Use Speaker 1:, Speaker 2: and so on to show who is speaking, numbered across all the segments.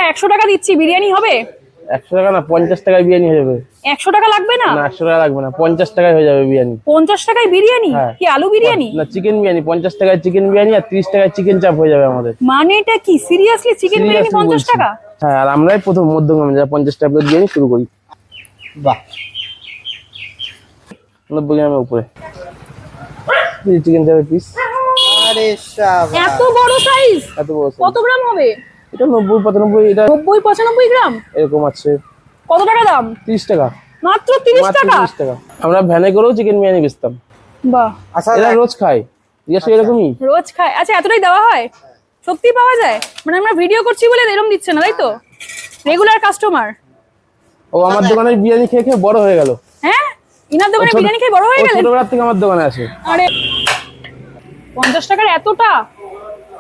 Speaker 1: 100 টাকা দিচ্ছি, বিরিয়ানি হবে?
Speaker 2: 100 টাকা না, 50 টাকায় বিরিয়ানি হয়ে যাবে।
Speaker 1: 100 টাকা লাগবে না?
Speaker 2: না 100 টাকা লাগবে না, 50 টাকায় হয়ে যাবে বিরিয়ানি।
Speaker 1: 50 টাকায় বিরিয়ানি?
Speaker 2: হ্যাঁ।
Speaker 1: কি আলু বিরিয়ানি?
Speaker 2: না চিকেন বিরিয়ানি, 50 টাকায় চিকেন বিরিয়ানি আর 30 টাকায় চিকেন চাপ হয়ে যাবে আমাদের।
Speaker 1: মানেটা কি? সিরিয়াসলি চিকেন বিরিয়ানি
Speaker 2: Seriously
Speaker 1: 50
Speaker 2: বলছি।
Speaker 1: টাকা?
Speaker 2: হ্যাঁ, আর আমরাই প্রথম মধ্যমগ্রামে যারা 50 টাকা প্লেট বিরিয়ানি শুরু করি।
Speaker 3: বাহ,
Speaker 2: 90 গ্রামের উপরে চিকেন চাপের পিস।
Speaker 3: আরে শাবাশ।
Speaker 1: এত বড় সাইজ?
Speaker 2: এত বড় size।
Speaker 1: কত গ্রাম হবে?
Speaker 2: এটা 90 95 এটা
Speaker 1: 90 95 গ্রাম?
Speaker 2: এরকম আছে।
Speaker 1: কত টাকা দাম?
Speaker 2: 30 টাকা।
Speaker 1: মাত্র 30
Speaker 2: মাত্র
Speaker 1: টাকা?
Speaker 2: 30 টাকা। আমরা ভ্যানে করেও চিকেন বিরিয়ানি বেচতাম।
Speaker 1: বাহ,
Speaker 3: আচ্ছা
Speaker 2: এরা রোজ খায়, জিজ্ঞাসা এরকমই।
Speaker 1: রোজ খায়? আচ্ছা, এতটাই দেওয়া হয়? সত্যি পাওয়া যায়? মানে আমরা ভিডিও করছি বলে এরকম দিচ্ছে না, তাই তো? Regular customer?
Speaker 2: ও আমার দোকানের বিরিয়ানি খেয়ে খেয়ে বড় হয়ে গেল।
Speaker 1: হ্যাঁ, ইনার দোকানে
Speaker 2: ও ছোট-
Speaker 1: বিরিয়ানি খেয়ে বড় হয়ে
Speaker 2: ও
Speaker 1: গেলেন?
Speaker 2: ছোটবেলা থেকে আমার দোকানে আসে।
Speaker 1: আরে 50 টাকার এতটা?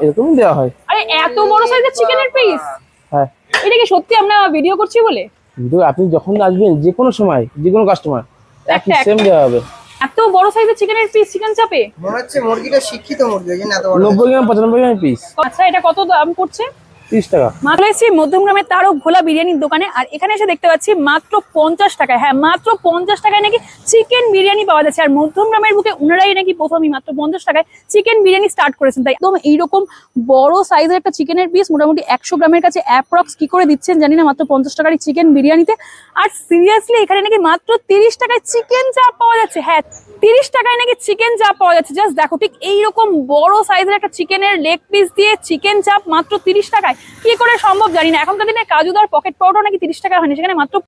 Speaker 2: এরকমই দেওয়া হয়।
Speaker 1: আরে এত বড় সাইজের চিকেনের পিস?
Speaker 2: হ্যাঁ,
Speaker 1: এটা কি সত্যি আমরা ভিডিও করছি বলে?
Speaker 2: কিন্তু আপনি যখন আসবেন যে কোনো সময় যে কোনো কাস্টমার একই
Speaker 1: একটা-
Speaker 2: সেম দেওয়া হবে।
Speaker 1: এত বড় সাইজের চিকেনের পিস চিকেন চাপে?
Speaker 3: মনে হচ্ছে মুরগিটা শিক্ষিত মুরগি, ওই জন্য এত বড়।
Speaker 2: 90 গ্রাম 95 গ্রাম পিস,
Speaker 1: আচ্ছা, এটা কত দাম পড়ছে?
Speaker 2: 30 টাকা।
Speaker 1: মাত্র এসেছি মধ্যমগ্রামের তারক ভোলা বিরিয়ানির দোকানে, আর এখানে এসে দেখতে পাচ্ছি মাত্র 50 টাকায়, হ্যাঁ মাত্র 50 টাকায় নাকি চিকেন বিরিয়ানি পাওয়া যাচ্ছে। আর মধ্যমগ্রামের বুকে উনারাই নাকি প্রথমই মাত্র 50 টাকায় চিকেন বিরিয়ানি স্টার্ট করেছেন। তাই একদম এইরকম বড় সাইজের একটা চিকেনের পিস মোটামুটি 100 গ্রামের কাছে অ্যাপ্রক্স কি করে দিচ্ছেন জানি না, মাত্র 50 টাকার চিকেন বিরিয়ানিতে। আর সিরিয়াসলি এখানে নাকি মাত্র 30 টাকায় চিকেন চাপ পাওয়া যাচ্ছে। হ্যাঁ, 30 টাকায় নাকি চিকেন চাপ পাওয়া যাচ্ছে। জাস্ট দেখো, ঠিক এইরকম বড় সাইজের একটা চিকেনের লেগ পিস দিয়ে চিকেন চাপ মাত্র 30 টাকায় কি করে সম্ভব জানি না। এখনকার দিনে কাজুদার পকেট পাউডার নাকি 30 টাকা হয়নি, সেখানে মাত্র